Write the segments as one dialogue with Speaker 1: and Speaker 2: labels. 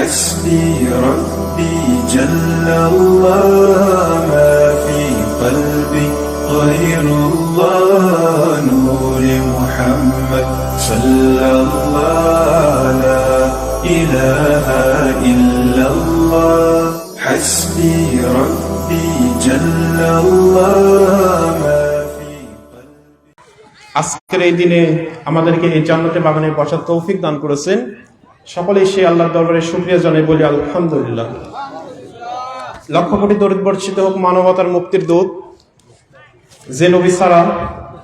Speaker 1: حسبي ربي جل الله ما في قلبي غير الله نور محمد صلى الله لا إله إلا الله حسبي ربي جل الله ما في قلبي।
Speaker 2: আজকের এই দিনে আমাদেরকে এই জান্নাতে বাগানে বসার তৌফিক দান করেছেন। সকলেই সেই আল্লাহর দরবারে শুকরিয়া জানাই, বলি আলহামদুলিল্লাহ। লক্ষ কোটি দরুদ বর্ষিত হোক মানবতার মুক্তির দূত, যে নবী ছাড়া,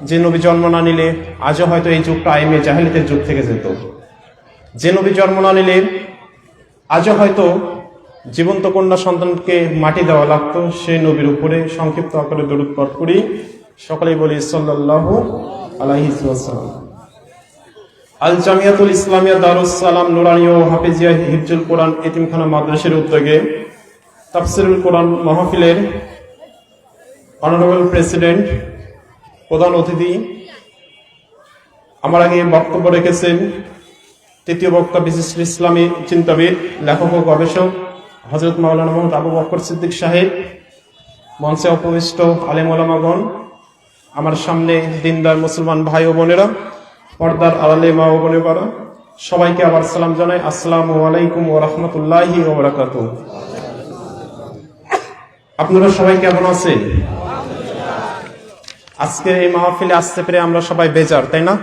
Speaker 2: যে নবী জন্ম না নিলে আজও হয়তো এই যুগটা আইমে জাহেলিয়াতের যুগ থেকে যেত। যে নবী জন্ম না নিলে আজও হয়তো জীবন্ত কন্যা সন্তানকে মাটি দেওয়া লাগতো। সেই নবীর উপরে সংক্ষিপ্ত আকারে দরুদ পাঠ করি। সকলেই বলি সাল্লাল্লাহু আলাইহি ওয়াসাল্লাম। আল জামিয়াতুল ইসলামিয়া দারুস সালাম নুরানি ও হাফিজিয়া হিফজুল কোরআন এতিমখানা মাদ্রাসার উদ্যোগে তাফসিরুল কোরআন মাহফিলের অনারেবল প্রেসিডেন্ট, প্রধান অতিথি, আমার আগে বক্তব্য রেখেছেন তৃতীয় বক্তা বিশিষ্ট ইসলামী চিন্তাবিদ, লেখক ও গবেষক হযরত মাওলানা মুহাম্মদ আবু বকর সিদ্দিক সাহেব, মঞ্চে উপবিষ্ট আলেম ওলামাগণ, আমার সামনে দিনদার মুসলমান ভাই ও বোনেরা, পর্দার আড়ালে মা ও বোনেরা, সবাইকে আবার সালাম জানাই। আসসালামু আলাইকুম ওয়া রাহমাতুল্লাহি ওয়া বারাকাতুহু। আপনারা সবাই কেমন আছেন? আজকের এই মাহফিলে আসতে পেরে আমরা সবাই বেজার, তাই না?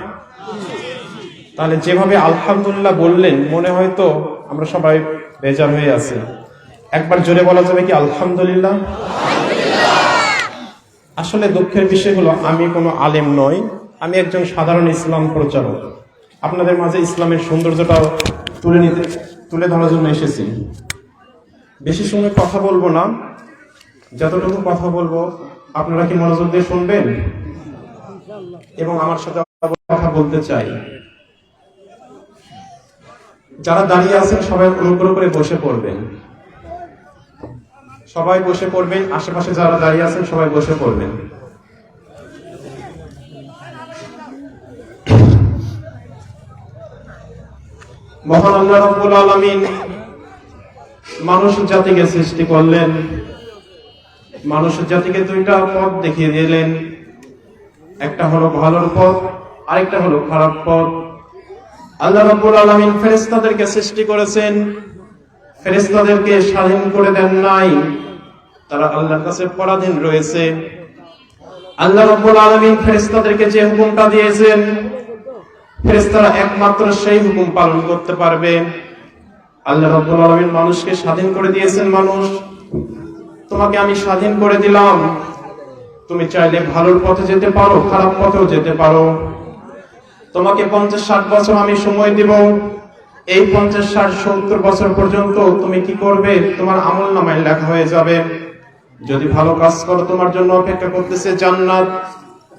Speaker 2: তাহলে যেভাবে আলহামদুলিল্লাহ বললেন, মনে হয় তো আমরা সবাই বেজার হয়ে আছি। একবার জোরে বলা যাবে কি আলহামদুলিল্লাহ? আসলে দুঃখের বিষয় হলো আমি কোনো আলেম নই, আমি একজন সাধারণ ইসলাম প্রচারক। আপনাদের মাঝে ইসলামের সৌন্দর্যটাও তুলে ধরার জন্য এসেছি। বেশি সময় কথা বলবো না, যতটুকু কথা বলবো আপনারা কি মনোযোগ দিয়ে শুনবেন এবং আমার সাথে কথা বলতে চাই। যারা দাঁড়িয়ে আছেন সবাই অনুগ্রহ করে বসে পড়বেন, সবাই বসে পড়বেন। আশেপাশে যারা দাঁড়িয়ে আছেন সবাই বসে পড়বেন। মহান আল্লাহ রাব্বুল আলামিন মানুষ জাতিকে সৃষ্টি করলেন, মানুষ জাতিকে দুইটা পথ দেখিয়ে দিলেন। একটা হলো ভালোর পথ, আরেকটা হলো খারাপ পথ। আল্লাহ রাব্বুল আলামিন ফেরেশতাদেরকে সৃষ্টি করেছেন, ফেরেশতাদেরকে স্বাধীন করে দেন নাই, তারা আল্লাহর কাছে পরাধীন রয়েছে। আল্লাহ রাব্বুল আলামিন ফেরেশতাদেরকে যে হুকুমটা দিয়েছেন, ফেরেশতারা একমাত্র সেই হুকুম পালন করতে পারবে। আল্লাহ রাব্বুল আলামিন মানুষকে স্বাধীন করে দিয়েছেন। মানুষ, তোমাকে আমি স্বাধীন করে দিলাম, তুমি চাইলে ভালোর পথে যেতে পারো, খারাপ পথেও যেতে পারো। তোমাকে 50-60 বছর আমি সময় দিব। এই 50-60-70 বছর পর্যন্ত তুমি কি করবে? তোমার আমলনামায় লেখা হয়ে যাবে। যদি ভালো কাজ করো তোমার জন্য অপেক্ষা করতেছে জান্নাত,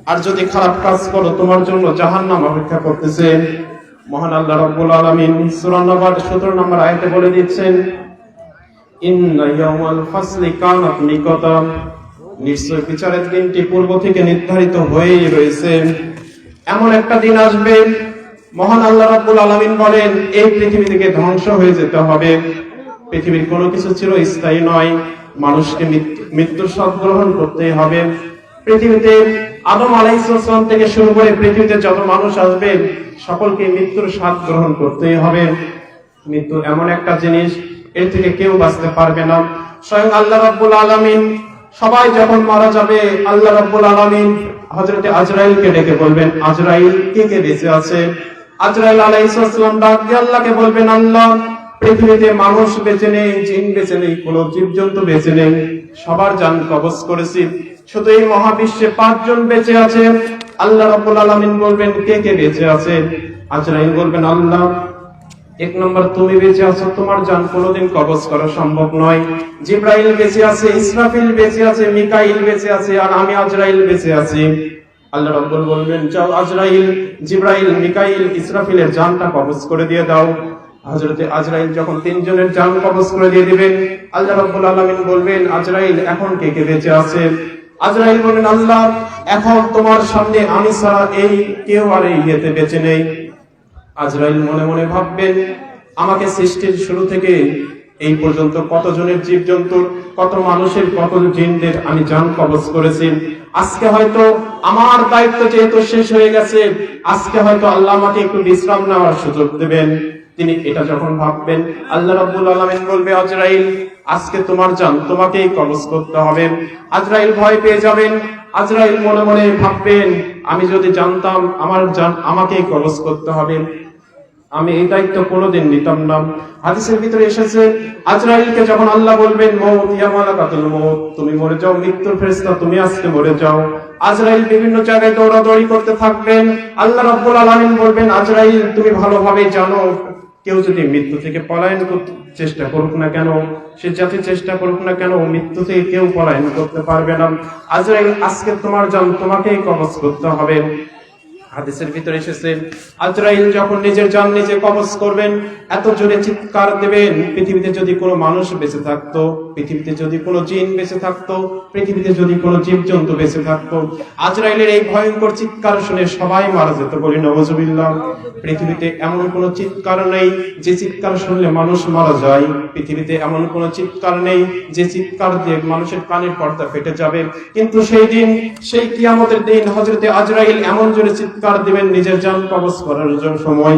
Speaker 2: আর যদি খারাপ কাজ করো তোমার জন্য জাহান্নাম অপেক্ষা করতেছে। মহান আল্লাহ রাব্বুল আলামিন সূরা নাবার 17 নম্বর আয়াতে বলে দিচ্ছেন, ইন্না ইয়াওমাল ফাসলি কানাত মিকাতা, নিশ্চয় বিচারের দিনটি পূর্ব থেকে নির্ধারিত হয়েই রয়েছে। এমন একটা দিন আসবে, মহান আল্লাহ রাব্বুল আলামিন বলেন এই পৃথিবী থেকে ধ্বংস হয়ে যেতে হবে। পৃথিবীর কোনো কিছু চিরস্থায়ী নয়, মানুষকে মৃত্যুর স্বাদ গ্রহণ করতেই হবে। পৃথিবীতে আদম আলাইহিস সালাম থেকে শুরু করে পৃথিবীতে যত মানুষ আসবে সকলকে মৃত্যুর স্বাদ গ্রহণ করতেই হবে। মৃত্যু এমন একটা জিনিস, এর থেকে কেউ বাঁচতে পারবে না। স্বয়ং আল্লাহ রাব্বুল আলামিন, সবাই যখন মারা যাবে আল্লাহ রাব্বুল আলামিন হযরতে আজরাইলকে ডেকে বলবেন, আজরাইল কে কে বেঁচে আছে? আজরাইল আলাইহিস সালাম ডাক দিয়ে আল্লাহকে বলবেন, আল্লাহ পৃথিবীতে মানুষ বেঁচে নেই, জিন বেঁচে নেই, কোন জীবজন্তু বেঁচে নেই, সবার জান কবজ করেছি, শুধু এই মহাবিশ্বে 5 জন বেঁচে আছে। আল্লাহ রাব্বুল আলামিন বলবেন কে কে বেঁচে আছে? আজরাইল বলবেন, আল্লাহ 1 নম্বর তুমি বেঁচে আছো, তোমার জান কোনোদিন কবজ করা সম্ভব নয়। জিবরাইল বেঁচে আছে, ইসরাফিল বেঁচে আছে, মিকাইল বেঁচে আছে, আর আমি আজরাইল বেঁচে আছি। আল্লাহ রাব্বুল বলবেন, যাও আজরাইল, জিবরাইল, মিকাইল, ইসরাফিলের জানটা কবজ করে দিয়ে দাও। হযরতে আজরাইল যখন 3 জনের জান কবজ করে দিয়ে দিবেন, আল্লাহ রাব্বুল আলামিন বলবেন, আজরাইল এখন কে কে বেঁচে আছে? আজরাইল বলেন, আল্লাহ এখন তোমার সামনে আমি ছাড়া এই কেউ আর এই ইয়েতে বেঁচে নেই। আজরাইল মনে মনে ভাববেন, আমাকে সৃষ্টির শুরু থেকে এই পর্যন্ত কতজনের জীবজন্তুর, কত মানুষের, কত জিনদের আমি জান কবজ করেছি। আজকে হয়তো আমার দায়িত্ব যেহেতু শেষ হয়ে গেছে, আজকে হয়তো আল্লাহ আমাকে একটু বিশ্রাম নেওয়ার সুযোগ দেবেন। তিনি এটা যখন ভাববেন, আল্লাহ রাব্বুল আলামিন বলবে, আজরাইল আজকে তোমার জান তোমাকেই কবজ করতে হবে। আজরাইল ভয় পেয়ে যাবেন। আজরাইল মনে মনে ভাববেন, আমি যদি জানতাম আমার জান আমাকেই কবজ করতে হবে, আমি এই দায়িত্ব কোনোদিন নিতাম না। হাদিসের ভিতরে এসেছে, আজরাইলকে যখন আল্লাহ বলবেন, মউত ইয়া মালাকাতুল মউত, তুমি মরে যাও, মৃত্যুর ফেরেশতা তুমি আজকে মরে যাও। আজরাইল বিভিন্ন জায়গায় দৌড়াদৌড়ি করতে থাকবেন। আল্লাহ রাব্বুল আলামিন বলবেন, আজরাইল তুমি ভালোভাবে জানো, কেউ যদি মৃত্যু থেকে পলায়ন করতে চেষ্টা করুক না কেন, সে যাতে চেষ্টা করুক না কেন, মৃত্যু থেকে কেউ পলায়ন করতে পারবে না। আজরাইল আজকে তোমার জান তোমাকেই কবজ করতে হবে। হাদিসের ভিতরে এসেছে, আজরাইল যখন নিজের জান নিজে কবজ করবেন, এত জোরে চিৎকার দেবেন, পৃথিবীতে যদি কোনো মানুষ বেঁচে থাকতো, পৃথিবীতে যদি কোনো জিন বেঁচে থাকতো, পৃথিবীতে যদি কোনো জীবজন্তু বেঁচে থাকতো, আজরাইলের এই ভয়ঙ্কর চিৎকার শুনে সবাই মারা যেত, বলি নওয়াজুবিল্লাহ। পৃথিবীতে এমন কোনো চিৎকার নেই যে চিৎকার শুনলে মানুষ মারা যায়। পৃথিবীতে এমন কোনো চিৎকার নেই যে চিৎকার দিয়ে মানুষের কানের পর্দা ফেটে যাবে। কিন্তু সেই দিন, সেই কিয়ামতের দিন, হযরতে আজরাইল এমন জোরে চিৎকার দিবেন নিজের জান কবজ করার সময়,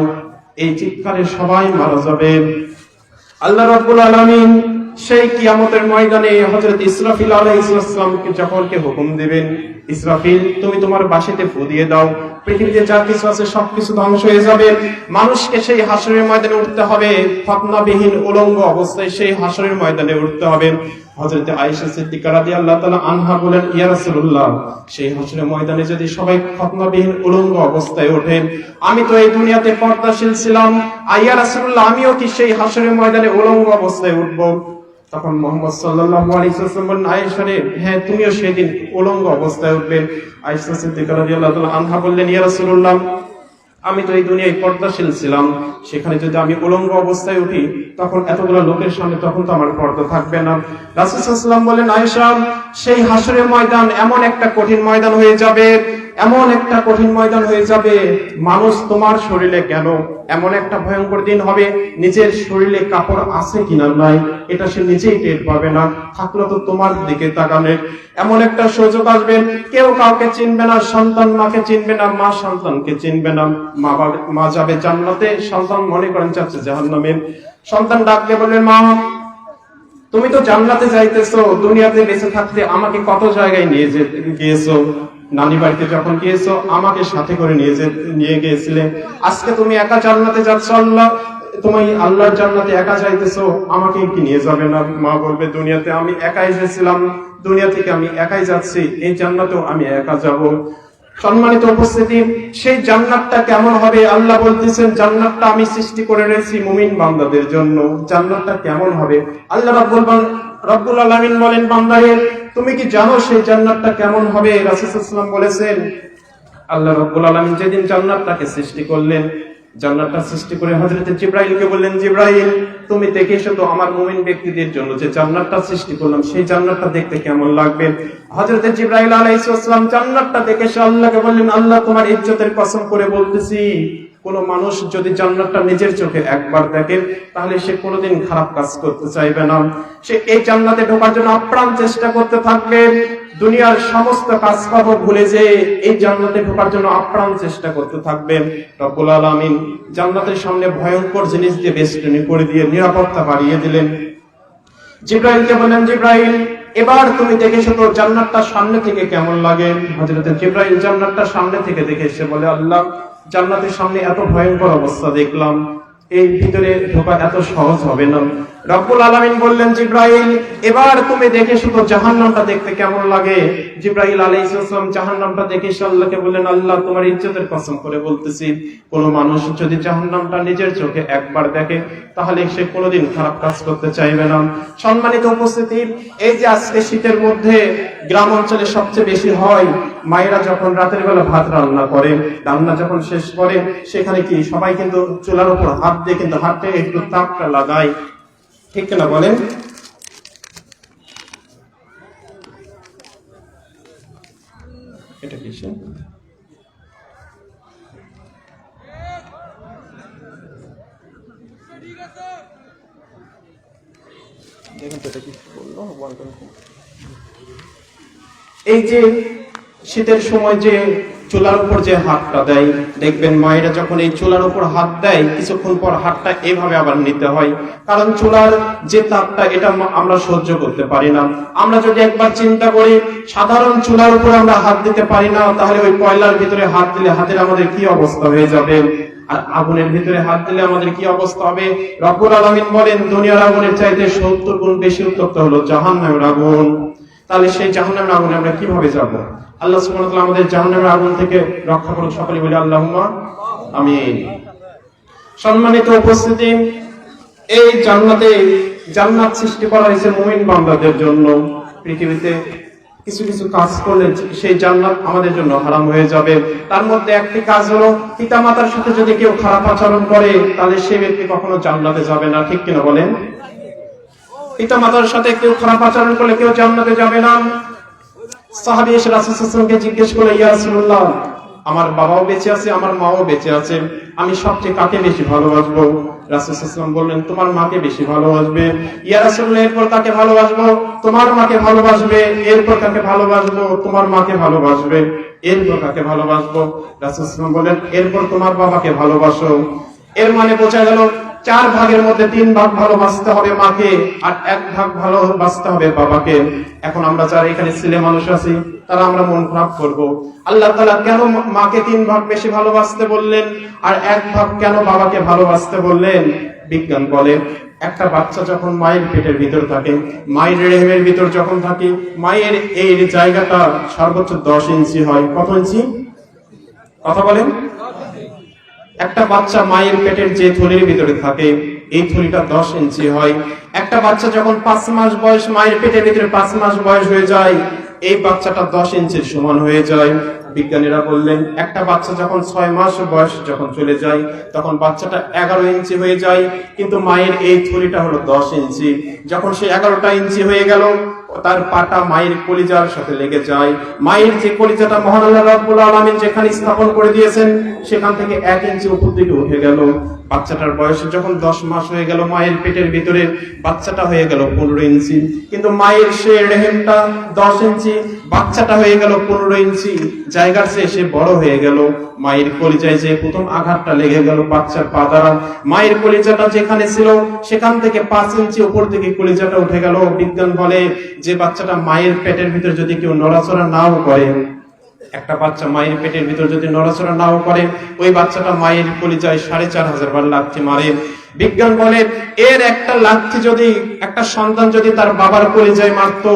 Speaker 2: এই চিৎকারে সবাই মারা যাবে। আল্লাহ রাব্বুল আলামিন সেই কিয়ামতের ময়দানে হযরত ইসরাফিল আলাইহিস সালামকে যখন হুকুম দিবেন, ইসরাফিল তুমি তোমার বাঁশিতে ফু দিয়ে দাও, পৃথিবীতে যা কিছু আছে সবকিছু ধ্বংস হয়ে যাবে। মানুষকে সেই হাসরের ময়দানে উঠতে হবে, ফতনাবিহীন উলঙ্গ অবস্থায় সেই হাসরের ময়দানে উঠতে হবে। হযরত আয়েশা সিদ্দিকা রাদিয়াল্লাহু তাআলা আনহা বলেন, ইয়া রাসূলুল্লাহ, সেই হাসরের ময়দানে যদি সবাই ফতনাবিহীন উলঙ্গ অবস্থায় ওঠে, আমি তো এই দুনিয়াতে পর্দাশীল ছিলাম, ইয়া রাসূলুল্লাহ আমিও কি সেই হাসরের ময়দানে উলঙ্গ অবস্থায় উঠব? তখন মুহাম্মদ সাল্লাল্লাহু আলাইহি ওয়াসাল্লাম বলেন, আয়েশা রে, হ্যাঁ তুমিও সেদিন উলঙ্গ অবস্থায় উঠবে। আয়েশা সিদ্দিকা রাদিয়াল্লাহু তাআলা আনহা বললেন, ইয়া রাসূলুল্লাহ, আমি তো এই দুনিয়ায় পর্দাশীল ছিলাম, সেখানে যদি আমি উলঙ্গ অবস্থায় উঠি, তখন এতগুলো লোকের সামনে তখন তো আমার পর্দা থাকবে না। রাসূল সাল্লাল্লাহু আলাইহি ওয়াসাল্লাম বলেন, আয়েশা, সেই হাসরের ময়দান এমন একটা কঠিন ময়দান হয়ে যাবে, এমন একটা কঠিন ময়দান হয়ে যাবে, মানুষ তোমার শরীরে কেন, এমন একটা ভয়ঙ্কর দিন হবে, নিজের শরীরে কাপড় আছে কিনা নাই এটা সে নিজেই টের পাবে না, থাকলে তো তোমার দিকে তাকানোর। এমন একটা সুযোগ আসবে, কেউ কাউকে চিনবে না, সন্তান মাকে চিনবে না, মা সন্তানকে চিনবে না। মা যাবে জান্নাতে, সন্তান মনে করেন যাচ্ছে জাহান্নামে। সন্তান ডাকতে বলবেন, মা তুমি তো জান্নাতে যাইতেছো, দুনিয়াতে বেঁচে থাকতে আমাকে কত জায়গায় নিয়ে গিয়েছো, নানি বাড়িতে যখন গিয়েছো আমাকে সাথে করে নিয়ে গিয়েছিলে, আজকে তুমি একা জান্নাতে যাচ্ছ, আল্লাহ তুমি আল্লাহর জান্নাতে একা যাইতেছো, আমাকে কি নিয়ে যাবে না? মা বলবে, দুনিয়াতে আমি একাই এসেছিলাম, দুনিয়া থেকে আমি একাই যাচ্ছি, এই জান্নাতেও আমি একা যাব। সম্মানিত উপস্থিতি, সেই জান্নাতটা কেমন হবে? আল্লাহ বলতেছেন, জান্নাতটা আমি সৃষ্টি করে রেখেছি মুমিন বান্দাদের জন্য। জান্নাতটা কেমন হবে? আল্লাহ রাব্বুল আলামিন বলেন, বান্দারে তুমি কি জানো সেই জান্নাতটা কেমন হবে? রাসূল সাল্লাল্লাহু আলাইহি ওয়াসাল্লাম বলেছেন, আল্লাহ রাব্বুল আলামিন যেদিন জান্নাতটাকে সৃষ্টি করলেন, জান্নাতটা সৃষ্টি করে হযরত জিবরাইলকে বললেন, জিবরাইল তুমি দেখে এসো তো আমার মুমিন ব্যক্তিদের জন্য যে জান্নাতটা সৃষ্টি করলাম, সেই জান্নাতটা দেখতে কেমন লাগবে। হযরত জিবরাইল আলাইহিস সালাম জান্নাতটা দেখে এসে আল্লাহকে বললেন, আল্লাহ তোমার ইজ্জতের কসম করে বলতেছি, কোন মানুষ যদি জান্নাতটা নিজের চোখে একবার দেখে, তাহলে সে কোনোদিন খারাপ কাজ করতে চাইবে না, সে এই জান্নাতে ঢোকার জন্য আপ্রাণ চেষ্টা করতে থাকবে। দুনিয়ার সমস্ত কাজকর্ম ভুলে যে এই জান্নাতে ঢোকার জন্য আপ্রাণ চেষ্টা করতে থাকবে। রব্বুল আলামিন জান্নাতের সামনে ভয়ঙ্কর জিনিস দিয়ে বেষ্টনী করে দিয়ে নিরাপত্তা বাড়িয়ে দিলেন। জিবরাইলকে বললেন, জিবরাইল এবার তুমি দেখে এসো তো জান্নাতটা সামনে থেকে কেমন লাগে। হযরত জিবরাইল জান্নাতটা সামনে থেকে দেখে এসে বলে, আল্লাহ জান্নাতের সামনে এত ভয়ঙ্কর অবস্থা দেখলাম, এই ভিতরে ঢোকা এত সহজ হবে না। রব্বুল আলামিন বললেন, জিবরাইল এবার তুমি দেখে শুধু জাহান্নামটা দেখতে কেমন লাগে। জিবরাইল আলাইহিস সালাম জাহান্নামটা দেখে আল্লাহকে বললেন, আল্লাহ তোমার ইজ্জতের কসম করে বলতেছি, কোন মানুষ যদি জাহান্নামটা নিজের চোখে একবার দেখে, তাহলে সে কোনোদিন খারাপ কাজ করতে চাইবে না। সম্মানিত উপস্থিতি, এই যে আজকে শীতের মধ্যে গ্রাম অঞ্চলে সবচেয়ে বেশি হয়, মায়েরা যখন রাতের বেলা ভাত রান্না করে, রান্না যখন শেষ করে, সেখানে কি সবাই কিন্তু চুলার উপর হাত দিয়ে কিন্তু হাতে একটু তাপটা লাগায়, ঠিক কিনা বলেন? এটা কি এই যে শীতের সময় যে চুলার উপর যে হাতটা দেয়, দেখবেন মায়েরা যখন এই চুলার উপর হাত দেয় কিছুক্ষণ পর হাতটা এভাবে আবার নিতে হয়, কারণ চুলার যে তাপটা এটা আমরা সহ্য করতে পারি না। আমরা যদি একবার চিন্তা করি সাধারণ চুলার উপর আমরা হাত দিতে পারি না, তাহলে ওই কয়লার ভিতরে হাত দিলে হাতের আমাদের কি অবস্থা হয়ে যাবে, আর আগুনের ভিতরে হাত দিলে আমাদের কি অবস্থা হবে। রব্বুল আলামিন বলেন দুনিয়ার আগুনের চাইতে 70 গুণ বেশি উত্তপ্ত হলো জাহান্নামের আগুন। তাহলে সেই জাহান্নামের আগুনে আমরা কিভাবে যাব? আল্লাহ সুবহানাহু ওয়া তাআলা আমাদের জাহান্নামের আগুন থেকে রক্ষা করুন, সকলে বলি আল্লাহুম্মা আমিন। সম্মানিত উপস্থিতি, এই জান্নাত সৃষ্টি করা হয়েছে মুমিন বান্দাদের জন্য। পৃথিবীতে কিছু কিছু কাজ করলে সেই জান্নাত আমাদের জন্য হারাম হয়ে যাবে। তার মধ্যে একটি কাজ হলো পিতামাতার সাথে যদি কেউ খারাপ আচরণ করে তাহলে সে ব্যক্তি কখনো জান্নাতে যাবে না, ঠিক কিনা বলেন? পিতামাতার সাথে কেউ খারাপ আচরণ করলে কেউ জান্নাতে যাবে না। সাহাবী এসে রাসূল সাল্লাল্লাহু আলাইহি ওয়াসাল্লামকে জিজ্ঞেস করলো, ইয়া রাসূলুল্লাহ, আমার বাবাও বেঁচে আছে, আমার মাও বেঁচে আছে, আমি সবচেয়ে কাকে বেশি ভালোবাসবো? রাসূল সাল্লাল্লাহু আলাইহি ওয়াসাল্লাম বললেন, তোমার মাকে বেশি ভালোবাসবে। ইয়া রাসূলুল্লাহ, এরপর কাকে ভালোবাসবো? তোমার মাকে ভালোবাসবে। এরপর কাকে ভালোবাসবো? তোমার মাকে ভালোবাসবে। এরপর কাকে ভালোবাসবো? রাসূল সাল্লাল্লাহু আলাইহি ওয়াসাল্লাম বললেন, এরপর তোমার বাবাকে ভালোবাসো। এর মানে বোঝা গেল 4 ভাগের মধ্যে 3 ভাগ ভালোবাসতে হবে মাকে, আর 1 ভাগ ভালোবাসতে হবে বাবাকে। এখন আমরা যারা এখানে ছেলে মানুষ আছি তারা আমরা মন খারাপ করব, আল্লাহ তাআলা কেন মাকে 3 ভাগ বেশি ভালোবাসতে বললেন আর 1 ভাগ কেন বাবাকে ভালোবাসতে বললেন? বিজ্ঞান বলে একটা বাচ্চা যখন মায়ের পেটের ভিতর থাকে, মায়ের রেহেমের ভিতর যখন থাকে, মায়ের এই জায়গাটা সর্বোচ্চ 10 ইঞ্চি হয়। কত ইঞ্চি? কথা বলেন। একটা বাচ্চা মায়ের পেটের যে থলির ভিতরে থাকে এই থলিটা 10 ইঞ্চি হয়। একটা বাচ্চা যখন 5 মাস বয়স, মায়ের পেটের ভিতরে 5 মাস বয়স হয়ে যায়, এই বাচ্চাটা 10 ইঞ্চির সমান হয়ে যায়। বিজ্ঞানীরা বললেন একটা বাচ্চা যখন 6 মাস বয়স যখন চলে যায় তখন বাচ্চাটা 11 ইঞ্চি হয়ে যায়, কিন্তু মায়ের এই থলিটা হলো 10 ইঞ্চি। যখন সে 11টা ইঞ্চি হয়ে গেল তার পাটা মায়ের কলিজার সাথে লেগে যায়। মায়ের যে কলিজাটা মহান আল্লাহ রাব্বুল আলামিন যেখানে স্থাপন করে দিয়েছেন সেখান থেকে 1 ইঞ্চি উপর দিকে উঠে গেল। বাচ্চাটার বয়স যখন 10 মাস হয়ে গেল, মায়ের পেটের ভিতরে বাচ্চাটা হয়ে গেল 15 ইঞ্চি, কিন্তু মায়ের সে রেহেমটা 10 ইঞ্চি, বাচ্চাটা হয়ে গেল 15 ইঞ্চি। জায়গার চেয়ে সে বড় হয়ে গেল। মায়ের কলিজায় যে প্রথম আঘাতটা লেগে গেল বাচ্চার পা দ্বারা, মায়ের কলিজাটা যেখানে ছিল সেখান থেকে 5 ইঞ্চি উপর দিকে কলিজাটা উঠে গেল। বিজ্ঞান বলে যে বাচ্চাটা মায়ের পেটের ভিতর যদি কেউ নড়াচড়া নাও করে, একটা বাচ্চা মায়ের পেটের ভিতর যদি নড়াচড়া নাও করে, ওই বাচ্চাটা মায়ের কলিজায় 4500 বার লাথি মারে। বিজ্ঞান বলে এর একটা লাথি যদি একটা সন্তান যদি তার বাবার কলিজায় মারতো,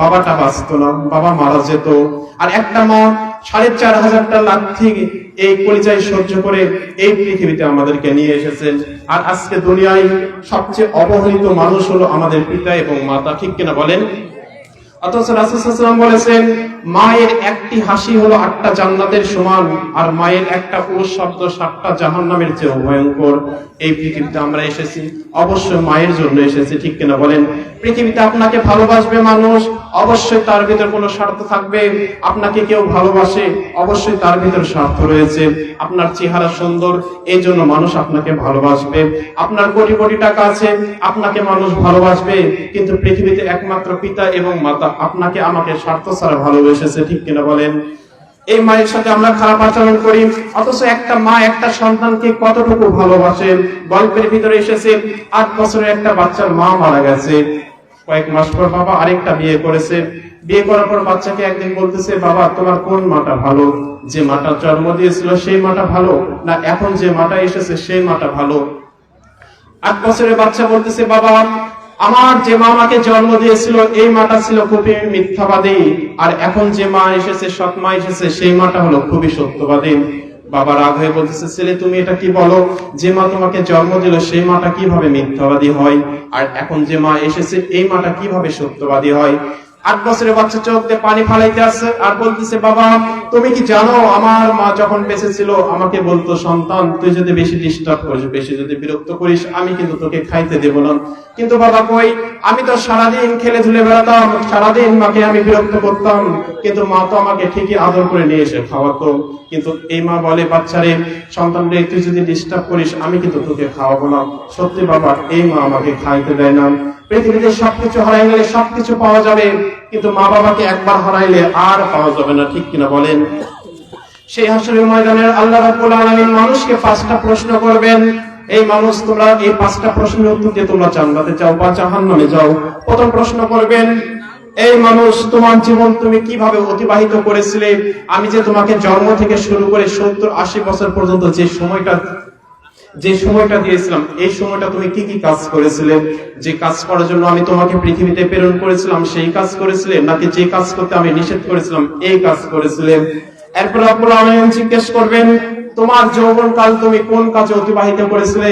Speaker 2: বাবাটা বাঁচতো না, বাবা মারা যেত। আর একটা মা 4500টা লাথি এই কলিজায় সহ্য করে এই পৃথিবীতে আমাদেরকে নিয়ে এসেছেন। আর আজকে দুনিয়ায় সবচেয়ে অবহেলিত মানুষ হলো আমাদের পিতা এবং মাতা, ঠিক কিনা বলেন? অথচ রাসূল সাল্লাল্লাহু আলাইহি ওয়াসাল্লাম বলেছেন মায়ের একটি হাসি হলো 8টা জান্নাতের সমান, আর মায়ের একটা পুরুষ শব্দ 7টা জাহান্নামের চেয়ে ভয়ঙ্কর। এই পৃথিবীতে আমরা এসেছি অবশ্যই মায়ের জন্য এসেছি, ঠিক কিনা বলেন? পৃথিবীতে আপনাকে ভালোবাসবে মানুষ, অবশ্যই তার ভিতর কোনো স্বার্থ থাকবে। আপনাকে কেউ ভালোবাসে, অবশ্যই তার ভিতর স্বার্থ রয়েছে। আপনার চেহারা সুন্দর, এই জন্য মানুষ আপনাকে ভালোবাসবে। আপনার কোটি কোটি টাকা আছে, আপনাকে মানুষ ভালোবাসবে। কিন্তু পৃথিবীতে একমাত্র পিতা এবং মাতা আপনাকে আমাকে স্বার্থ ছাড়া ভালোবেসেছে, ঠিক কিনা বলেন? এই মায়ের সাথে আমরা খারাপ আচরণ করি, অথচ একটা মা একটা সন্তানকে কতটুকু ভালোবাসে। গল্পের ভিতরে এসেছে 8 বছরের একটা বাচ্চার মা মারা গেছে। কয়েক মাস পর বাবা আরেকটা বিয়ে করেছে। বিয়ে করার পর বাচ্চাকে একদিন বলতেছে, বাবা তোমার কোন মাটা ভালো? যে মাটা জন্ম দিয়েছিল সেই মাটা ভালো, না এখন যে মাটা এসেছে সেই মাটা ভালো? 8 বছরের বাচ্চা বলতেছে, বাবা আমার যে মা আমাকে জন্ম দিয়েছিল এই মাটা ছিল খুবই মিথ্যাবাদী, আর এখন যে মা এসেছে, সৎ মা এসেছে, সেই মাটা হলো খুবই সত্যবাদী। বাবা রাগ হয়ে বলতেছে, ছেলে তুমি এটা কি বলো? যে মা তোমাকে জন্ম দিল সেই মাটা কিভাবে মিথ্যাবাদী হয়, আর এখন যে মা এসেছে এই মাটা কিভাবে সত্যবাদী হয়? 8 বছরের বাচ্চা চোখ দিয়ে পানি ফালাইতে আসছে আর বলতেছে, বাবা তুমি কি জানো আমার মা যখন বেঁচে ছিল আমাকে বলতো, সন্তান তুই যদি বেশি ডিস্টার্ব করিস, বেশি যদি বিরক্ত করিস, আমি কিন্তু তোকে খাইতে দেব না। কিন্তু বাবা কই, আমি তো সারাদিন খেলে ধুলে বেড়াতাম, সারাদিন মাকে আমি বিরক্ত করতাম, কিন্তু মা তো আমাকে ঠিকই আদর করে নিয়ে এসে খাওয়াতো। কিন্তু এই মা বলে, বাচ্চারে, সন্তান রে, তুই যদি ডিস্টার্ব করিস আমি কিন্তু তোকে খাওয়াবো না। সত্যি বাবা, এই মা আমাকে খাইতে দেয় না। পৃথিবীতে সবকিছু হারাই গেলে সবকিছু পাওয়া যাবে, কিন্তু মা বাবাকে একবার হারাইলে আর পাওয়া যাবে না, ঠিক কিনা বলেন? সেই হাসরের ময়দানে আল্লাহ রাব্বুল আলামিন মানুষকে 5টা প্রশ্ন করবেন। এই মানুষ, তোমরা এই 5টা প্রশ্নের উত্তর দিয়ে তোমরা জান্নাতে যাও বা জাহান্নামে যাও। প্রথম প্রশ্ন করবেন, এই মানুষ, তোমার জীবন তুমি কিভাবে অতিবাহিত করেছিলে? আমি যে তোমাকে জন্ম থেকে শুরু করে 70-80 বছর পর্যন্ত যে সময়টা দিয়েছিলাম, এই সময়টা তুমি কি কি কাজ করেছিলে? যে কাজ করার জন্য আমি তোমাকে পৃথিবীতে প্রেরণ করেছিলাম সেই কাজ করেছিলে, নাকি যে কাজ করতে আমি নিষেধ করেছিলাম এই কাজ করেছিলে? এরপর রব্বুল আলামিন জিজ্ঞেস করবেন, তোমার যৌবনকাল তুমি কোন কাজে অতিবাহিত করেছিলে?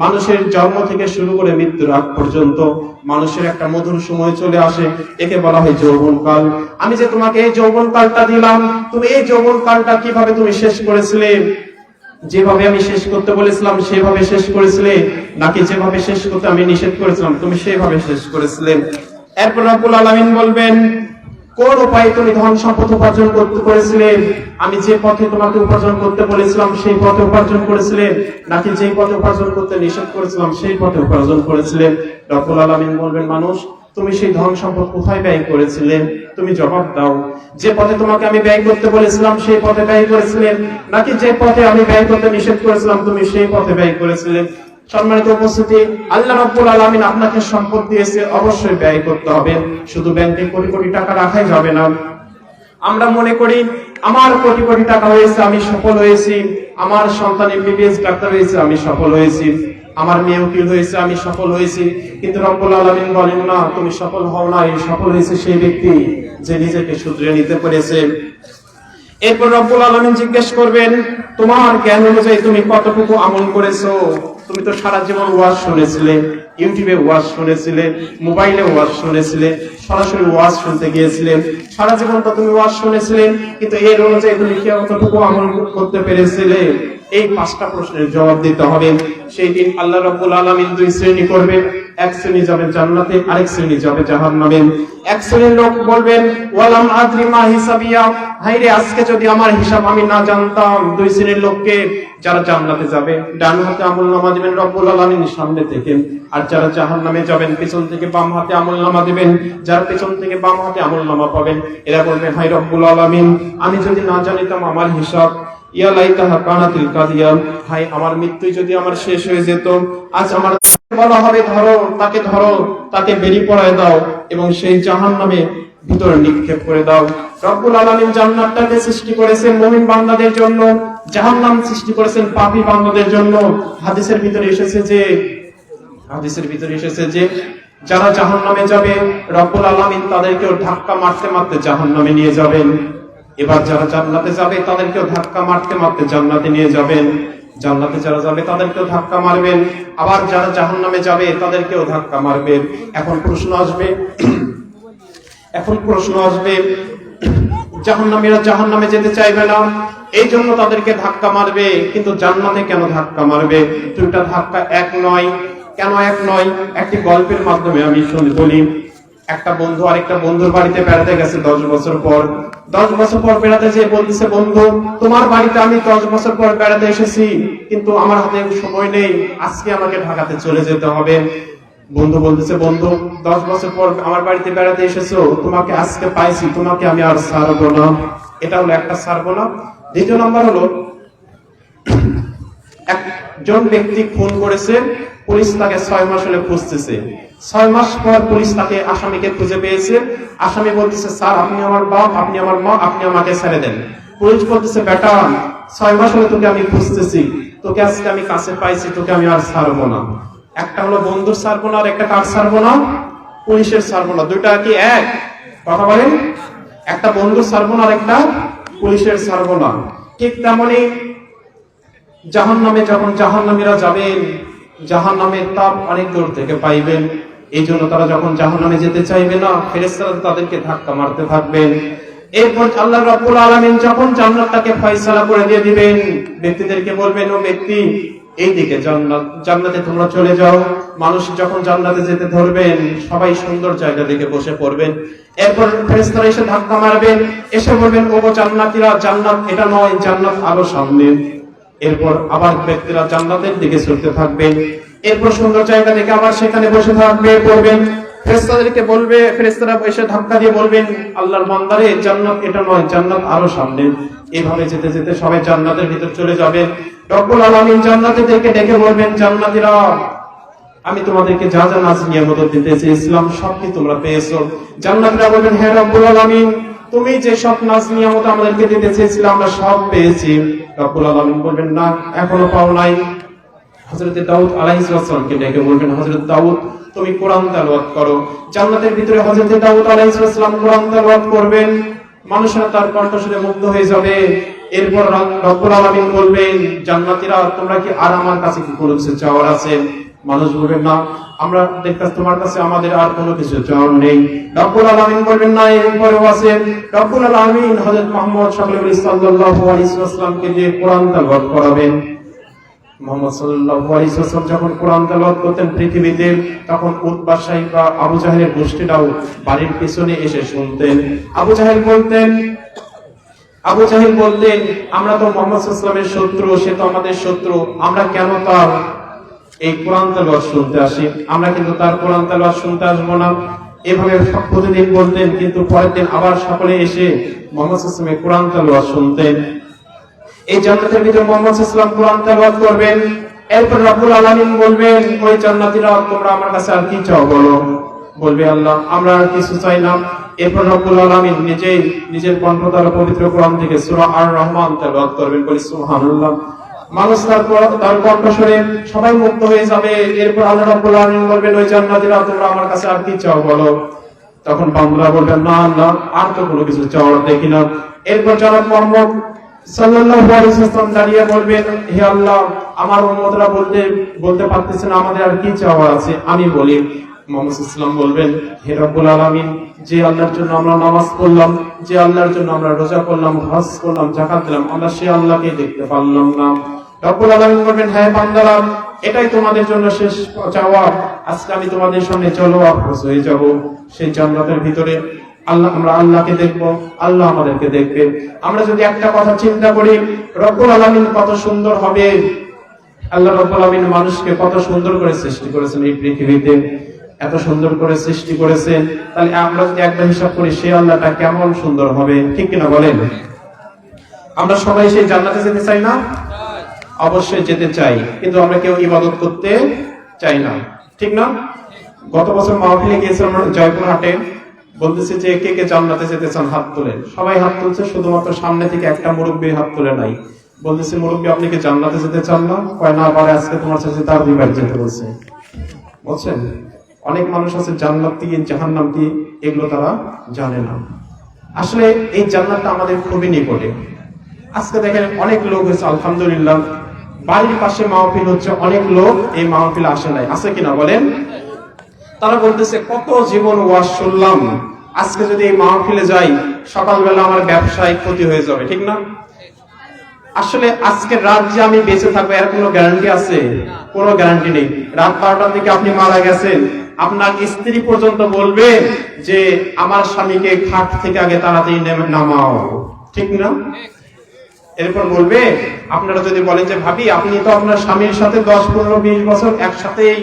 Speaker 2: মানুষের জন্ম থেকে শুরু করে মৃত্যুর আগ পর্যন্ত মানুষের একটা মধুর সময় চলে আসে, একে বলা হয় যৌবনকাল। আমি যে তোমাকে এই যৌবনকালটা দিলাম, তুমি এই যৌবনকালটা কিভাবে তুমি শেষ করেছিলে? যেভাবে আমি শেষ করতে বলেছিলাম সেভাবে শেষ করেছিলে, নাকি যেভাবে শেষ করতে আমি নিষেধ করেছিলাম তুমি সেভাবে শেষ করেছিলে? এরপর রব্বুল আলামিন বলবেন, কোন উপায়ে তুমি ধন সম্পদ উপার্জন করেছিলে? আমি যে পথে তোমাকে উপার্জন করতে বলেছিলাম সেই পথে উপার্জন করেছিলে, নাকি যে পথে উপার্জন করতে নিষেধ করেছিলাম সেই পথে উপার্জন করেছিলে? রব্বুল আলামিন বলবেন, মানুষ, তুমি সেই ধন সম্পদ কোথায় ব্যয় করেছিলে? তুমি জবাব দাও। যে পথে তোমাকে আমি ব্যয় করতে বলেছিলাম সেই পথে ব্যয় করেছিলে, নাকি যে পথে আমি ব্যয় করতে নিষেধ করেছিলাম তুমি সেই পথে ব্যয় করেছিলে? সম্মানিত উপস্থিতি, আল্লাহ রাব্বুল আলামিন আপনাকে সম্পদ দিয়েছে, অবশ্যই ব্যয় করতে হবে। শুধু ব্যাংকে কোটি কোটি টাকা রাখাই যাবে না। আমরা মনে করি আমার কোটি কোটি টাকা হয়েছে, আমি সফল হয়েছি, আমার সন্তান এমবিবিএস ডাক্তার হয়েছে, আমি সফল হয়েছি, আমার মেয়ে উকিল হয়েছে, আমি সফল হয়েছি। কিন্তু রব্বুল আলামিন বলেন না, তুমি সফল হও না, সফল হয়েছে সেই ব্যক্তি যে নিজেকে শুধরে নিতে পেরেছে। এরপর রব্বুল আলামিন জিজ্ঞেস করবেন, তোমার জ্ঞান অনুযায়ী তুমি কতটুকু আমল করেছো? তুমি তো সারা জীবন ওয়াজ শুনেছিলে, ইউটিউবে ওয়াজ শুনেছিলে, মোবাইলে ওয়াজ শুনেছিলে, সরাসরি ওয়াজ শুনতে গিয়েছিলে, সারা জীবন তো তুমি ওয়াজ শুনেছিলে, কিন্তু এর অনুযায়ী তুমি কি কতটুকু আমল করতে পেরেছিলে? এই 5টা প্রশ্নের জবাব দিতে হবে। সেই দিন আল্লাহ রাব্বুল আলামিন 2 শ্রেণী করবেন, এক শ্রেণী যাবে জান্নাতে, আরেক শ্রেণী যাবে জাহান্নামে। এক শ্রেণীর লোক বলবেন, ওয়ালাম আদরি মা হিসাবিয়া, হায়রে আজকে যদি আমার হিসাব আমি না জানতাম। 2 শ্রেণীর লোককে, যারা জান্নাতে যাবে ডান হাতে আমলনামা দিবেন রব্বুল আলামিন সামনে থেকে, আর যারা জাহান্নামে যাবেন পিছন থেকে বাম হাতে আমলনামা দিবেন, যারা পিছন থেকে বাম হাতে আমলনামা পাবেন এরা বলবেন, হায় রব্বুল আলামিন, আমি যদি না জানিতাম আমার হিসাব, ইয়া লাইতাহা কানাতিল কাদিয়া, হায় আমার মৃত্যু যদি আমার শেষ হয়ে যেত। আজ আমার বলা হবে, ধরো তাকে বেরি পড়ায় দাও এবং সেই জাহান্নামে ভিতরে নিক্ষেপ করে দাও। রব্বুল আলামিন জান্নাতটাকে সৃষ্টি করেছেন মুমিন বান্দাদের জন্য, জাহান্নাম সৃষ্টি করেছেন পাপী বান্দাদের জন্য। হাদিসের ভিতরে এসেছে যে যারা জাহান্নামে যাবে রব্বুল আলামিন তাদেরকেও ধাক্কা মারতে মারতে জাহান্নামে নিয়ে যাবেন। এবার যারা জান্নাতে যাবে তাদেরকেও ধাক্কা মারতে মারতে জান্নাতে নিয়ে যাবেন। জান্নাতে যারা যাবে তাদেরকেও ধাক্কা মারবেন, আবার যারা জাহান্নামে যাবে তাদেরকেও ধাক্কা মারবেন। এখন প্রশ্ন আসবে জাহান্নামীরা জাহান্নামে যেতে চাইবে না, এই জন্য তাদেরকে ধাক্কা মারবে, কিন্তু জান্নাতে কেন ধাক্কা মারবে? 2টা ধাক্কা এক নয়। কেন এক নয়? একটি গল্পের মাধ্যমে আমি বলি। একটা বন্ধু আরেকটা বন্ধুর বাড়িতে বেড়াতে গেছে 10 বছর পর। 10 বছর পর বেড়াতে যেয়ে বলতেছে, বন্ধু তোমার বাড়িতে আমি 10 বছর পর বেড়াতে এসেছি, কিন্তু আমার হাতে সময় নেই, আজকে আমাকে ঢাকাতে চলে যেতে হবে। বন্ধু বলতেছে, বন্ধু 10 বছর পর আমার বাড়িতে বেড়াতে এসেছো, তোমাকে আজকে পাইছি, তোমাকে আমি আর ছাড়বো না। এটা হলো একটা, ছাড়বো না। দ্বিতীয় নম্বর হলো, একজন ব্যক্তি খুন করেছে, পুলিশ তাকে 6 মাস হলে খুঁজতেছে। 6 মাস পর পুলিশ তাকে আসামিকে খুঁজে পেয়েছে। আসামি বলতেছে, স্যার আপনি আমার বাপ, আপনি আমার মা, আপনি আমাকে ছেড়ে দেন। পুলিশ বলতেছে, বেটা 6 মাস হলে তোকে আমি খুঁজতেছি, তোকে আজকে আমি কাছে পাইছি, তোকে আমি আর ছাড়বো না। একটা হলো বন্ধুর ছাড়বো না, আর একটা কার ছাড়বো না? পুলিশের ছাড়বো না। 2টা কি এক? কথা বলেন। একটা বন্ধুর ছাড়বো না, আর একটা পুলিশের ছাড়বো না। ঠিক তেমনি জাহান্নামে যখন জাহান্নামীরা যাবেন, জাহান্নামের তাপ অনেক দূর থেকে পাইবেন। এই জন্য তারা যখন জাহান্নামে যেতে চাইবে না, ফেরেশতারা তাদেরকে ধাক্কা মারতে থাকবেন। এরপর আল্লাহ রাব্বুল আলামিন যখন জান্নাতটাকে ফয়সালা করে দিয়ে দিবেন, ব্যক্তিদেরকে বলবেন, ও ব্যক্তি এইদিকে জান্নাত, জান্নাতে তোমরা চলে যাও। মানুষ যখন জান্নাতে যেতে ধরবেন, সবাই সুন্দর জায়গা দেখে বসে পড়বেন। এরপর ফেরেশতারা এসে ধাক্কা মারবেন, এসে বলবেন, ও জান্নাতীরা, জান্নাত এটা নয়, জান্নাত আরো সামনে। এরপর আবার ব্যক্তিরা জান্নাতের দিকে ছুটতে থাকবেন। এরপর সুন্দর জায়গা দেখে আবার সেখানে বসে থাকবে, পড়বেন। ফেরেশতাদেরকে বলবে, ফেরেশতারা এসে ধাক্কা দিয়ে বলবেন, আল্লাহর বান্দারে, জান্নাত এটা নয়, জান্নাত আরো সামনে। এভাবে যেতে যেতে সবাই জান্নাতের ভিতর চলে যাবেন। রব্বুল আলামিন জান্নাতীদেরকে ডেকে বলবেন, জান্নাতীরা, আমি তোমাদেরকে যা যা নাজ নিয়ামত দিতে চেয়েছিলাম সব কি তোমরা পেয়েছো? জান্নাতীরা বলবেন, হ্যাঁ রব্বুল আলামিন, তুমি যে সব নাজ নিয়ামত আমাদেরকে দিতে চেয়েছিলে আমরা সব পেয়েছি। রব্বুল আলামিন বলবেন, না, এখনো পাও নাই। হযরত দাউদ আলাইহিস সালামকে ডেকে বলবেন, হযরত দাউদ, তুমি কোরআন তেলাওয়াত করো। জান্নাতের ভিতরে হযরত দাউদ আলাইহিস সালাম কোরআন তেলাওয়াত করবেন, মানুষরা তার কণ্ঠ শুনে মুগ্ধ হয়ে যাবে। এরপর রব্বুল আলামিন বলবেন, জান্নাতীরা, তোমরা কি আর আমার কাছে কি কোনো কিছু চাওয়ার আছে? মানুষ বলবেন, না, আমরা দেখতাছি তোমার কাছে আমাদের আর কোনো কিছু চাওয়ার নেই। রব্বুল আলামিন বলবেন, না, এরপরেও আছে। রব্বুল আলামিন হযরত মুহাম্মদ সাল্লাল্লাহু আলাইহি ওয়াসাল্লামকে দিয়ে কোরআন তেলাওয়াত করাবেন। মুহাম্মদ সাল্লাল্লাহু আলাইহি ওয়াসাল্লাম যখন কোরআন তেলাওয়াত করতেন পৃথিবীতে, তখন উতবা সাইবা আবু জাহেলের গোষ্ঠীটাও বাড়ির পিছনে এসে শুনতেন। আবু জাহেল বলতেন, আমরা তো মুহাম্মদ সাল্লাল্লাহু আলাইহি ওয়াসাল্লামের শত্রু, সে তো আমাদের শত্রু, আমরা কেন তার এই কোরআন তেলাওয়াত শুনতে আসি? আমরা কিন্তু তার কোরআন তেলাওয়াত শুনতে আসবো না। এভাবে প্রতিদিন বলতেন, কিন্তু পরের দিন আবার সকলে এসে মুহাম্মদ সাল্লাল্লাহু আলাইহি ওয়াসাল্লামের কোরআন তেলাওয়াত শুনতেন। এই জান্নাতের ভিতরে মুহাম্মদ সাল্লাল্লাহু আলাইহি ওয়াসাল্লাম কোরআন তেলাওয়াত করবেন। এরপর রব্বুল আলামিন বলবেন, ওই জান্নাতীরা, তোমরা আমার কাছে আর কি চাও বলো? বলবে, আল্লাহ, আমরা আর কিছু চাই না। এরপর রব্বুল আলামিন নিজের কণ্ঠ দ্বারা পবিত্র কোরআন থেকে সূরা আর রহমান তেলাওয়াত করবেন। বলি সুবহানাল্লাহ। মানুষ তার কণ্ঠ শুনে সবাই মুগ্ধ হয়ে যাবে। এরপর আল্লাহ রাব্বুল আলামিন বলবেন, ওই জান্নাতীরা, তোমরা আমার কাছে আর কি চাও বলো? তখন বান্দারা বলবেন, না আল্লাহ, আর তো কোনো কিছু চাওয়ার দেখি না। এরপর জনাব মুহাম্মদ সাল্লাল্লাহু আলাইহি ওয়াসাল্লাম দাঁড়িয়ে বলবেন, হে আল্লাহ, আমার উম্মতরা বলতে পারতেছে না আমাদের আর কি চাওয়ার আছে, আমি বলি। মুহাম্মদ সাল্লাল্লাহু আলাইহি ওয়াসাল্লাম বলবেন, হে রব্বুল আলামিন, যে আল্লাহর জন্য আমরা নামাজ পড়লাম, যে আল্লাহর জন্য আমরা রোজা করলাম, হজ করলাম, যাকাত দিলাম, আমরা সেই আল্লাহকে দেখতে পারলাম না। রব্বুল আলামিন বলবেন, হ্যাঁ বান্দারা, এটাই তোমাদের জন্য শেষ চাওয়া। আজকে আমি তোমাদের সামনে চলো আফসোস হয়ে যাব। সেই জান্নাতের ভিতরে আমরা আল্লাহকে দেখবো, আল্লাহ আমাদেরকে দেখবে। আমরা যদি একটা কথা চিন্তা করি, রব্বুল আলামিন কত সুন্দর হবে। আল্লাহ রব্বুল আলামিন মানুষকে কত সুন্দর করে সৃষ্টি করেছেন এই পৃথিবীতে, এত সুন্দর করে সৃষ্টি করেছেন। তাহলে আমরা যদি একটা হিসাব করি, সেই আল্লাহটা কেমন সুন্দর হবে, ঠিক কিনা বলেন? আমরা সবাই সেই জান্নাতে যেতে চাই না? অবশ্যই যেতে চাই, কিন্তু আমরা কেউ ইবাদত করতে চাই না, ঠিক না? গত বছর মাহফিলে গিয়েছিলাম জয়পুরহাটে, বলতেছে যে কে কে জান্নাতে যেতে চান হাত তোলেন। সবাই হাত তুলছে, শুধুমাত্র সামনে থেকে একটা মুরব্বী হাত তুলে নাই। বলতেছে, মুরব্বী, আপনি কি জান্নাতে যেতে চান না? কয় না, পারে আজকে তোমার সাথে তার দুইবার যেতে বলছে। বুঝছেন, অনেক মানুষ আছে জান্নাত কি জাহান্নাম কি এগুলো তারা জানে না। আসলে এই জান্নাতটা আমাদের খুবই নিকটে। আজকে দেখেন অনেক লোক হয়েছে, আলহামদুলিল্লাহ, বাড়ির পাশে মাহফিল হচ্ছে, অনেক লোক এই মাহফিলে আসে নাই, আছে কিনা বলেন? তারা বলতেছে, কত জীবন ওয়াজ শুনলাম, আজকে যদি এই মাহফিলে যাই, সকালবেলা আমার ব্যবসায় ক্ষতি হয়ে যাবে, ঠিক না? আসলে আজকে রাত যে আমি বেঁচে থাকবো এর কোনো গ্যারান্টি আছে? কোনো গ্যারান্টি নেই। রাত 12টার দিকে আপনি মারা গেছেন, আপনার স্ত্রী পর্যন্ত বলবে যে আমার স্বামীকে খাট থেকে আগে তাড়াতাড়ি নামাও, ঠিক না? এরপর বলবে, আপনারা যদি বলেন যে ভাবি, আপনি তো আপনার স্বামীর সাথে 10, 15, 20 বছর একসাথেই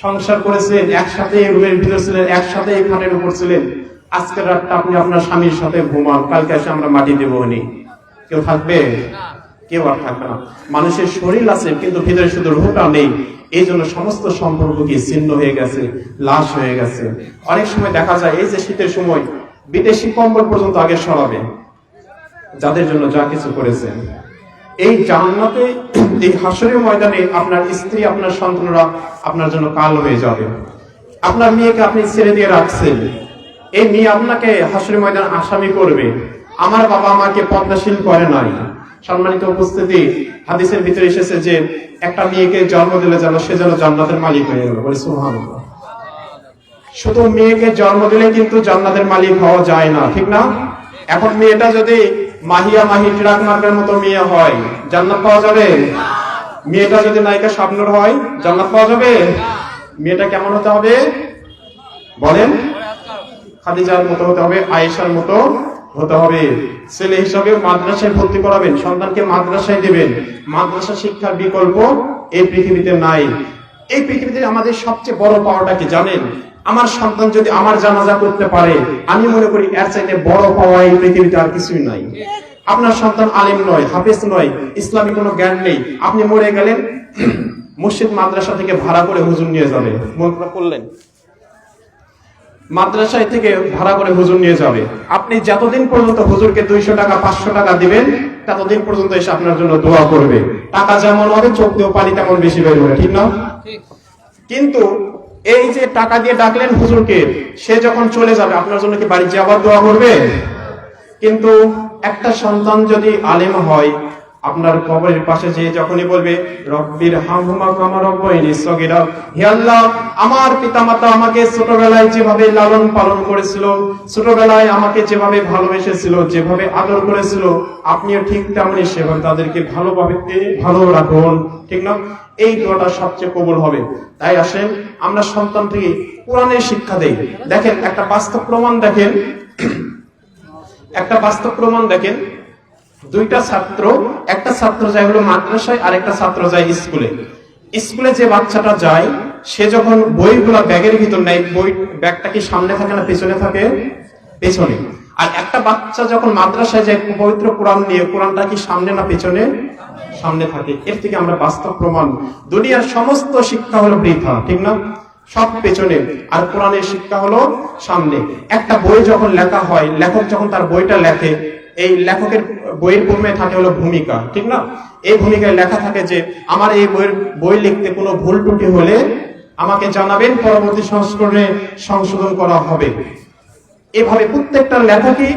Speaker 2: সংসার করেছেন, একসাথে রুমের ভিতর ছিলেন, একসাথে খাটের উপর ছিলেন, আজকের রাতটা আপনি আপনার স্বামীর সাথে ঘুমান, কালকে এসে আমরা মাটি দেবো নি, কেউ থাকবে? কেউ আর থাকবে না। মানুষের শরীর আছে, কিন্তু ভিতরে শুধু রূহটা নেই। এই জন্য সমস্ত সম্পর্ক কি ছিন্ন হয়ে গেছে, লাশ হয়ে গেছে। অনেক সময় দেখা যায়, এই যে শীতের সময় বিদেশি কম্বল পর্যন্ত আগে সরাবে, যাদের জন্য যা কিছু করেছেন। এই জান্নাতে, এই হাসরের ময়দানে আপনার স্ত্রী, আপনার সন্তানরা আপনার জন্য কাল হয়ে যাবে। আপনার মেয়েকে আপনি ছেড়ে দিয়ে রাখছেন, এই মেয়ে আপনাকে হাসরের ময়দানে আসামি করবে, আমার বাবা আমাকে পর্দাশীল করে নাই। সম্মানিত উপস্থিতি, হাদিসের ভিতরে এসেছে যে একটা মেয়েকে জন্ম দিলে যেন সে যেন জান্নাতের মালিক হয়ে গেল। বলে সুবহানাল্লাহ। শুধু মেয়েকে জন্ম দিলে কিন্তু জান্নাতের মালিক হওয়া যায় না, ঠিক না? এখন মেয়েটা যদি মাহিয়া মাহি ট্রাক মার্কের মতো মেয়ে হয়, জান্নাত পাওয়া যাবে? মেয়েটা যদি নায়িকা শাবনূর হয়, জান্নাত পাওয়া যাবে? মেয়েটা কেমন হতে হবে বলেন? খাদিজার মতো হতে হবে, আয়েশার মতো হতে হবে। ছেলে হিসাবে মাদ্রাসায় ভর্তি করাবেন, সন্তানকে মাদ্রাসায় দিবেন। মাদ্রাসা শিক্ষার বিকল্প এই পৃথিবীতে নাই। এই পৃথিবীতে আমাদের সবচেয়ে বড় পাওয়াটা কি জানেন? আমার সন্তান যদি আমার জানাজা করতে পারে, আমি মনে করি এর চাইতে বড় পাওয়া এই পৃথিবীতে আর কিছুই নাই। আপনার সন্তান আলিম নয়, হাফেজ নয়, ইসলামী কোনো জ্ঞান নেই, আপনি মরে গেলেন, মসজিদ মাদ্রাসা থেকে ভাড়া করে হুজুর নিয়ে যাবে। মনে করলেন মাদ্রাসায় থেকে ভাড়া করে হুজুর নিয়ে যাবে। আপনি যতদিন পর্যন্ত হুজুরকে 200 টাকা 500 টাকা দিবেন, ততদিন পর্যন্ত এসে আপনার জন্য দোয়া করবে। টাকা যেমন হবে, চোখ দিয়েও পানি তেমন বেশি বের হবে, ঠিক না? কিন্তু এই যে টাকা দিয়ে ডাকলেন হুজুরকে, সে যখন চলে যাবে, আপনার জন্য কি বাড়ি যাওয়ার দোয়া করবে? কিন্তু একটা সন্তান যদি আলেম হয়, আপনার কবরের পাশে যে যখনই বলবে রব্বির হামহুমা কামা রাব্বায়ানি সগীরা, হে আল্লাহ, আমার পিতামাতা আমাকে ছোটবেলায় যেভাবে লালন পালন করেছিল, ছোটবেলায় আমাকে যেভাবে ভালোবেসেছিল, যেভাবে আদর করেছিল, আপনিও ঠিক তেমনি সেভাবে তাদেরকে ভালো রাখুন, ঠিক না? এই দোয়াটা সবচেয়ে কবুল হবে। তাই আসেন আমরা সন্তান থেকে কোরআনের শিক্ষা দেই। দেখেন একটা বাস্তব প্রমাণ দেখেন, দুইটা ছাত্র, একটা ছাত্র যায় হলো মাদ্রাসায়, আর একটা ছাত্র যায় স্কুলে। স্কুলে যে বাচ্চাটা যায়, সে যখন বইগুলা ব্যাগের ভিতর নেয়, ব্যাগটা কি সামনে থাকে না পেছনে থাকে? পেছনে। আর একটা বাচ্চা যখন মাদ্রাসায় যায় পবিত্র কোরআন নিয়ে, কোরআনটা কি সামনে না পেছনে? সামনে থাকে। এর থেকে আমরা বাস্তব প্রমাণ, দুনিয়ার সমস্ত শিক্ষা হলো বৃথা, ঠিক না? সব পেছনে, আর কোরআনের শিক্ষা হলো সামনে। একটা বই যখন লেখা হয়, লেখক যখন তার বইটা লেখে, এই লেখকের বইয়ের পূর্বে থাকে হলো ভূমিকা, ঠিক না? এই ভূমিকায় লেখা থাকে যে আমার এই বই লিখতে কোনো ভুল ত্রুটি হলে আমাকে জানাবেন, পরবর্তী সংস্করণে সংশোধন করা হবে। এভাবে প্রত্যেকটা লেখকই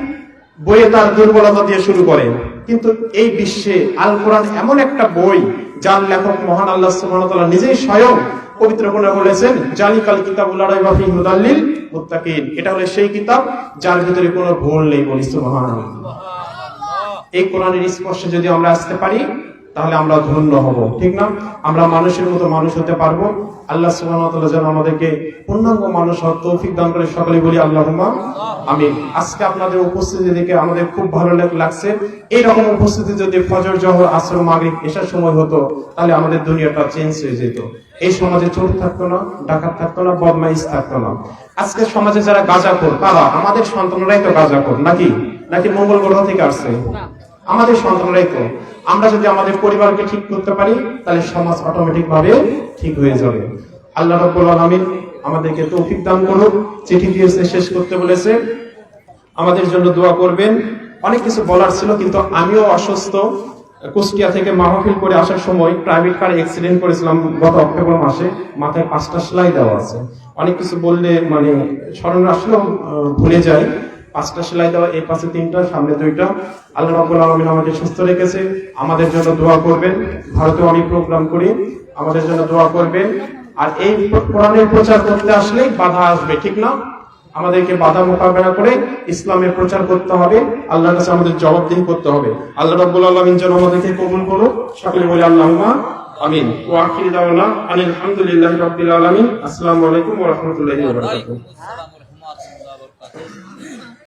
Speaker 2: বইয়ে তার দুর্বলতা দিয়ে শুরু করে। কিন্তু এই বিশ্বে আল কোরআন এমন একটা বই, যার লেখক মহান আল্লাহ সুবহানাহু ওয়া তাআলা নিজেই স্বয়ং পবিত্র কোরআনে বলেছেন, জালিকাল কিতাবুল লা রাইবা ফীহি হুদাল লিল মুত্তাকিন। এটা হলো সেই কিতাব যার ভিতরে কোনো ভুল নেই, বলি সুবহানাল্লাহ। এই কোরআনের স্পর্শে যদি আমরা আসতে পারি, তাহলে আমরা ধন্য হব, ঠিক না? আমরা মানুষের মতো মানুষ হতে পারবো। আল্লাহ সুবহানাহু ওয়া তাআলা যেন আমাদেরকে পূর্ণাঙ্গ মানুষ হওয়ার তৌফিক দান করে। সকলে বলি আল্লাহুম্মা আমিন। আজকে আপনাদের উপস্থিতি দেখে আমাদের খুব ভালো লাগছে। এইরকম উপস্থিতি যদি ফজর, জোহর, আসর, মাগরিব, এশার সময় হতো, তাহলে আমাদের দুনিয়াটা চেঞ্জ হয়ে যেত। এই সমাজে চোর থাকতো না, ডাকাত থাকতো না, বদমাইশ থাকতো না। আজকে সমাজে যারা গাঁজাখোর, তারা আমাদের সন্তানরাই তো গাঁজাখোর, নাকি মঙ্গল গ্রহ থেকে আসছে? আমাদের সন্তানরাই তো। আমরা যদি আমাদের পরিবারকে ঠিক করতে পারি, তাহলে সমাজ অটোমেটিক ভাবে ঠিক হয়ে যাবে। আল্লাহ রাব্বুল আলামিন আমাদেরকে তৌফিক দান করুন। চিঠি দিয়েছে, শেষ করতে বলেছে, আমাদের জন্য দোয়া করবেন। অনেক কিছু বলার ছিল, কিন্তু আমিও অসুস্থ। কুষ্টিয়া থেকে মাহফিল করে আসার সময় প্রাইভেট কার অ্যাক্সিডেন্ট করেছিলাম গত অক্টোবর মাসে। মাথায় 5টা সেলাই দেওয়া আছে। অনেক কিছু বললে মানে স্মরণ আসলেও ভুলে যায়। 5টা সেলাই দেওয়া, এই পাশে 3টা, সামনে 2টা। আল্লাহ রাব্বুল আলামিন আমাকে সুস্থ রেখেছে। আমাদের জন্য দোয়া করবেন। ভারতেও আমি প্রোগ্রাম করি, আমাদের জন্য দোয়া করবেন। আর এই কোরআনের প্রচার করতে আসলে বাধা আসবে, ঠিক না? আমাদেরকে বাধা মোকাবেলা করে ইসলামের প্রচার করতে হবে। আল্লাহর কাছে আমাদের জবাবদিহি করতে হবে। আল্লাহ রাব্বুল আলামিন যেন আমাদেরকে কবুল করুন। সকলে বলি আল্লাহুম্মা আমিন। ওয়া আখিরু দাওয়ানা আনিল হামদুলিল্লাহি রাব্বিল আলামিন। আসসালামু আলাইকুম ওয়া রাহমাতুল্লাহি ওয়া বারাকাতুহু।